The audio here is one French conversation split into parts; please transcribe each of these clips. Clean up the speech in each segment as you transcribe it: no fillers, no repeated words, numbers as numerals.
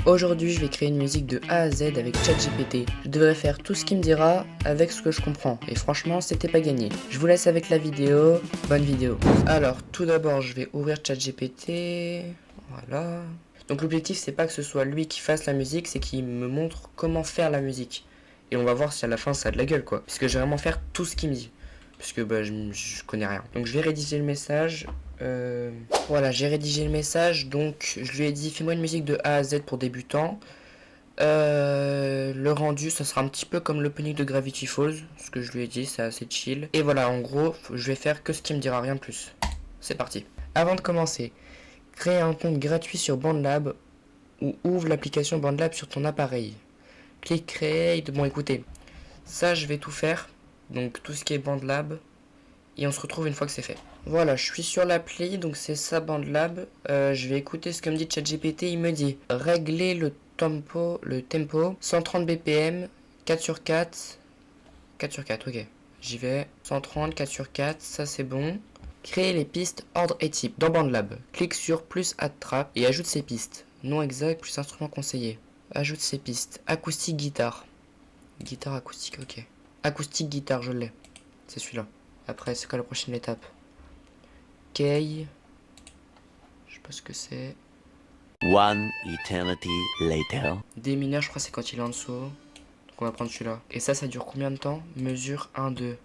Aujourd'hui, je vais créer une musique de A à Z avec ChatGPT. Je devrais faire tout ce qu'il me dira avec ce que je comprends. Et franchement, c'était pas gagné. Je vous laisse avec la vidéo. Bonne vidéo. Alors, tout d'abord, je vais ouvrir ChatGPT. Voilà. Donc l'objectif, c'est pas que ce soit lui qui fasse la musique, c'est qu'il me montre comment faire la musique. Et on va voir si à la fin ça a de la gueule, quoi. Parce que je vais vraiment faire tout ce qu'il me dit. Puisque bah, je connais rien. Donc je vais rédiger le message. Voilà, j'ai rédigé le message. Donc je lui ai dit fais-moi une musique de A à Z pour débutants. Le rendu, ça sera un petit peu comme l'opening de Gravity Falls. Ce que je lui ai dit, c'est assez chill. Et voilà, en gros, je vais faire que ce qu'il me dira, rien de plus. C'est parti. Avant de commencer, crée un compte gratuit sur BandLab ou ouvre l'application BandLab sur ton appareil. Clique Create. Bon, écoutez, ça je vais tout faire. Donc tout ce qui est BandLab. Et on se retrouve une fois que c'est fait. Voilà, je suis sur l'appli, donc c'est ça BandLab. Je vais écouter ce que me dit ChatGPT. Il me dit régler le tempo 130 BPM, 4 sur 4. 4 sur 4, ok. J'y vais. 130, 4 sur 4, ça c'est bon. Créer les pistes, ordre et type dans BandLab. Clique sur plus add track et ajoute ces pistes. Nom exact plus instrument conseillé. Ajoute ces pistes. Acoustique guitare. Guitare acoustique, ok. Acoustique guitare, je l'ai. C'est celui-là. Après, c'est quoi la prochaine étape? Key. Je sais pas ce que c'est. One eternity later. D mineur, je crois que c'est quand il est en dessous. Donc on va prendre celui-là. Et ça dure combien de temps? Mesure 1, 2.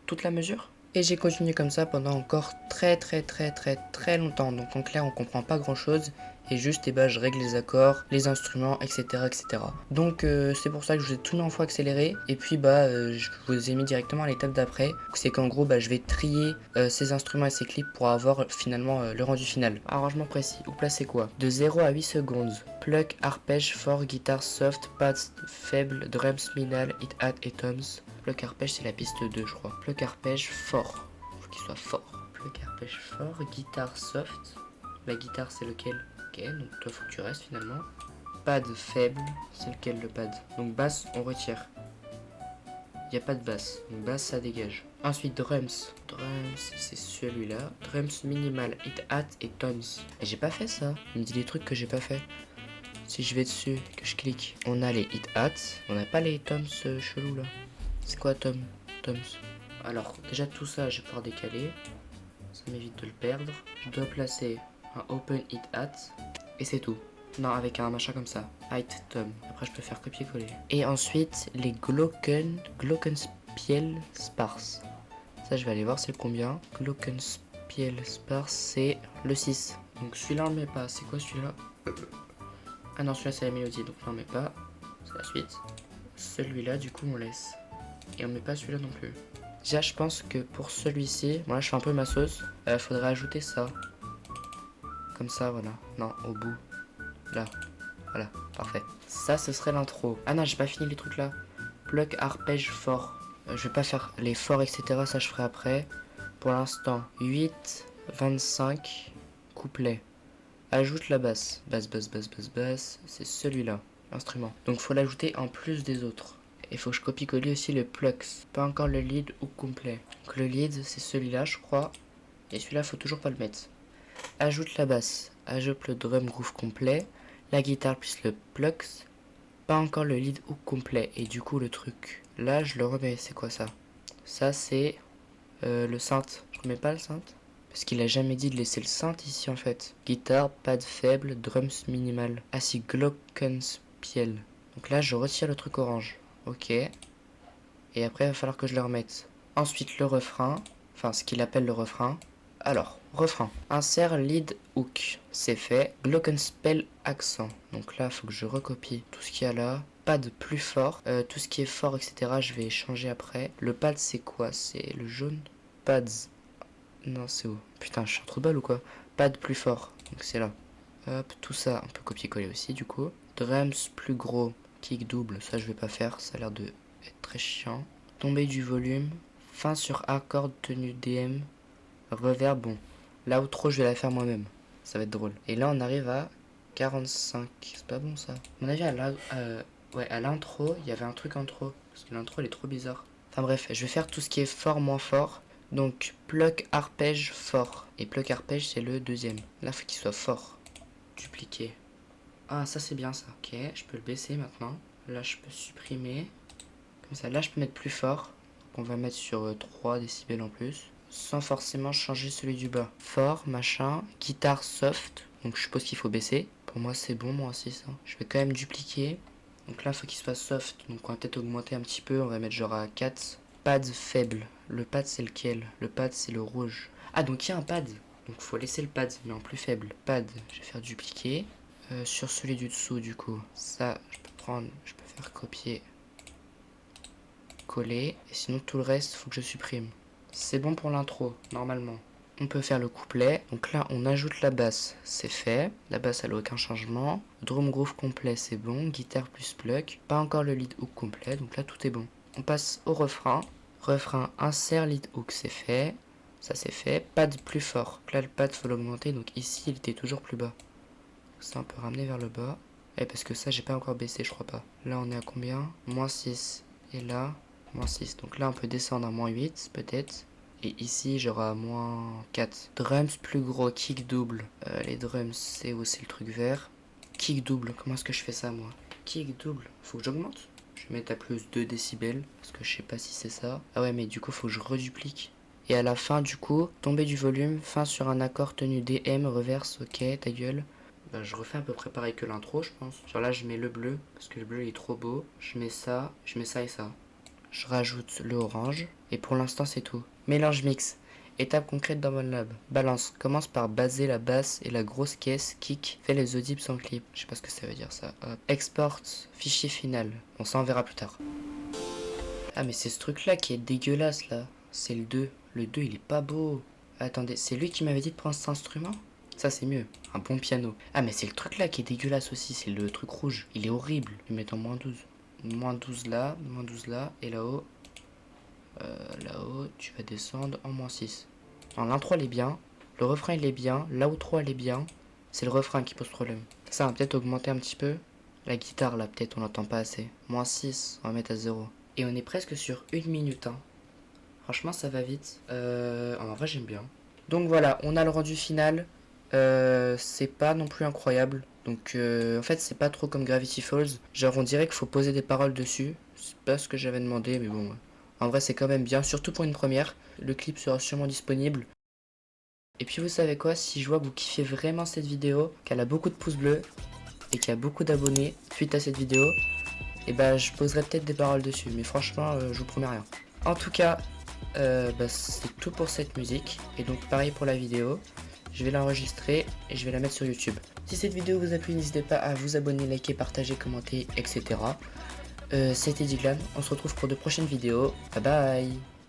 Toute la mesure? Et j'ai continué comme ça pendant encore très longtemps. Donc en clair, on comprend pas grand chose. Et juste, je règle les accords, les instruments, etc. Donc c'est pour ça que je vous ai tout mis en fois accéléré. Et puis je vous ai mis directement à l'étape d'après. C'est qu'en gros, je vais trier ces instruments et ces clips pour avoir finalement le rendu final. Arrangement précis. Où placer quoi? De 0 à 8 secondes. Pluck, arpège, fort, guitare soft, pads faible, drums, minal, hit-hat et toms. Pluck arpège, c'est la piste 2, je crois. Pluck arpège fort. Faut qu'il soit fort. Pluck arpège fort, guitare soft. La guitare, c'est lequel? Ok, donc toi, faut que tu restes finalement. Pad faible, c'est lequel le pad? Donc basse, on retire. Il n'y a pas de basse. Donc basse, ça dégage. Ensuite, drums. Drums, c'est celui-là. Drums minimal, hit-hat et toms. Et j'ai pas fait ça. Il me dit des trucs que j'ai pas fait. Si je vais dessus, que je clique, on a les hit-hats. On n'a pas les toms chelous là. C'est quoi Toms? Alors, déjà tout ça, je vais pouvoir décaler. Ça m'évite de le perdre. Je dois placer un open hit hat. Et c'est tout. Non, avec un machin comme ça. Height Tom. Après, je peux faire copier-coller. Et ensuite, les Glockenspiel sparse. Ça, je vais aller voir c'est combien. Glockenspiel sparse, c'est le 6. Donc celui-là, on le met pas. C'est quoi celui-là? Ah non, celui-là, c'est la mélodie. Donc là, on met pas. C'est la suite. Celui-là, du coup, on laisse. Et on met pas celui-là non plus. Déjà, je pense que pour celui-ci, moi là je fais un peu ma sauce. Faudrait ajouter ça. Comme ça, voilà. Non, au bout. Là. Voilà, parfait. Ça, ce serait l'intro. Ah non, j'ai pas fini les trucs là. Pluck, arpège, fort. Je vais pas faire les forts, etc. Ça, je ferai après. Pour l'instant, 8, 25, couplet. Ajoute la basse. Basse. C'est celui-là, l'instrument. Donc, faut l'ajouter en plus des autres. Il faut que je copie-colle aussi le plux. Pas encore le lead ou complet. Donc le lead, c'est celui-là, je crois. Et celui-là, faut toujours pas le mettre. Ajoute la basse. Ajoute le drum groove complet. La guitare plus le plux. Pas encore le lead ou complet. Et du coup, le truc. Là, je le remets. C'est quoi ça? Ça, c'est le synth. Je remets pas le synth. Parce qu'il a jamais dit de laisser le synth ici, en fait. Guitare, pad faible, drums minimal. Ah si, glockenspiel. Donc là, je retire le truc orange. Ok. Et après, il va falloir que je le remette. Ensuite, le refrain. Enfin, ce qu'il appelle le refrain. Alors, refrain. Insert lead hook. C'est fait. Glockenspiel accent. Donc là, il faut que je recopie tout ce qu'il y a là. Pad plus fort. Tout ce qui est fort, etc. Je vais changer après. Le pad, c'est quoi? C'est le jaune? Pads. Non, c'est où? Putain, je suis un trou de balle ou quoi? Pad plus fort. Donc c'est là. Hop, tout ça, on peut copier-coller aussi, du coup. Drums plus gros. Kick double, ça je vais pas faire, ça a l'air de être très chiant. Tomber du volume, fin sur accord tenue DM, reverb, bon. L'outro je vais la faire moi-même, ça va être drôle. Et là on arrive à 45, c'est pas bon ça. À mon avis à l'intro, il y avait un truc en trop, parce que l'intro elle est trop bizarre. Enfin bref, je vais faire tout ce qui est fort, moins fort. Donc pluck arpège fort. Et pluck arpège c'est le deuxième. Là faut qu'il soit fort. Dupliquer. Ah, ça c'est bien ça. Ok, je peux le baisser maintenant. Là, je peux supprimer. Comme ça, là, je peux mettre plus fort. Donc, on va mettre sur 3 décibels en plus. Sans forcément changer celui du bas. Fort, machin. Guitare soft. Donc, je suppose qu'il faut baisser. Pour moi, c'est bon, moi aussi, ça. Je vais quand même dupliquer. Donc là, il faut qu'il soit soft. Donc, on va peut-être augmenter un petit peu. On va mettre genre à 4. Pad faible. Le pad, c'est lequel? Le pad, c'est le rouge. Ah, donc il y a un pad. Donc, il faut laisser le pad, mais en plus faible. Pad, je vais faire dupliquer. Sur celui du dessous, du coup, ça, je peux prendre, je peux faire copier, coller, et sinon tout le reste, faut que je supprime. C'est bon pour l'intro, normalement. On peut faire le couplet, donc là, on ajoute la basse, c'est fait. La basse, elle a aucun changement. Drum groove complet, c'est bon. Guitare plus pluck, pas encore le lead hook complet, donc là, tout est bon. On passe au refrain. Refrain, insert lead hook, c'est fait. Ça, c'est fait. Pad plus fort. Donc là, le pad, faut l'augmenter, donc ici, il était toujours plus bas. Ça, on peut ramener vers le bas. Et parce que ça, j'ai pas encore baissé, je crois pas. Là, on est à combien? Moins 6. Et là, moins 6. Donc là, on peut descendre à moins 8, peut-être. Et ici, j'aurai à moins 4. Drums plus gros, kick double. Les drums, c'est où? C'est le truc vert. Kick double, comment est-ce que je fais ça, moi? Kick double, faut que j'augmente. Je vais mettre à plus 2 décibels. Parce que je sais pas si c'est ça. Ah ouais, mais du coup, faut que je reduplique. Et à la fin, du coup, tomber du volume, fin sur un accord tenu DM, reverse, ok, ta gueule. Bah, je refais à peu près pareil que l'intro, je pense. Genre là, je mets le bleu, parce que le bleu il est trop beau. Je mets ça et ça. Je rajoute le orange, et pour l'instant, c'est tout. Mélange mix. Étape concrète dans OneLab. Balance. Commence par baser la basse et la grosse caisse. Kick. Fais les audibles sans clip. Je sais pas ce que ça veut dire ça. Hop. Export. Fichier final. Bon, ça on verra plus tard. Ah, mais c'est ce truc-là qui est dégueulasse, là. C'est le 2. Le 2, il est pas beau. Attendez, c'est lui qui m'avait dit de prendre cet instrument? Ça, c'est mieux. Un bon piano. Ah, mais c'est le truc là qui est dégueulasse aussi. C'est le truc rouge. Il est horrible. Je vais mettre en moins 12. Moins 12 là. Moins 12 là. Et là-haut. Là-haut, tu vas descendre en moins 6. Alors, l'intro, elle est bien. Le refrain, il est bien. L'outro, elle est bien. C'est le refrain qui pose problème. Ça va peut-être augmenter un petit peu. La guitare, là, peut-être, on l'entend pas assez. Moins 6. On va mettre à 0. Et on est presque sur 1 minute. Hein. Franchement, ça va vite. En vrai, j'aime bien. Donc voilà, on a le rendu final. C'est pas non plus incroyable. Donc en fait c'est pas trop comme Gravity Falls. Genre on dirait qu'il faut poser des paroles dessus. C'est pas ce que j'avais demandé mais bon. En vrai c'est quand même bien, surtout pour une première. Le clip sera sûrement disponible. Et puis vous savez quoi, si je vois que vous kiffez vraiment cette vidéo, qu'elle a beaucoup de pouces bleus et qu'il y a beaucoup d'abonnés suite à cette vidéo, et bah je poserai peut-être des paroles dessus. Mais franchement je vous promets rien. En tout cas, c'est tout pour cette musique. Et donc pareil pour la vidéo. Je vais l'enregistrer et je vais la mettre sur YouTube. Si cette vidéo vous a plu, n'hésitez pas à vous abonner, liker, partager, commenter, etc. C'était Diglan, on se retrouve pour de prochaines vidéos. Bye bye.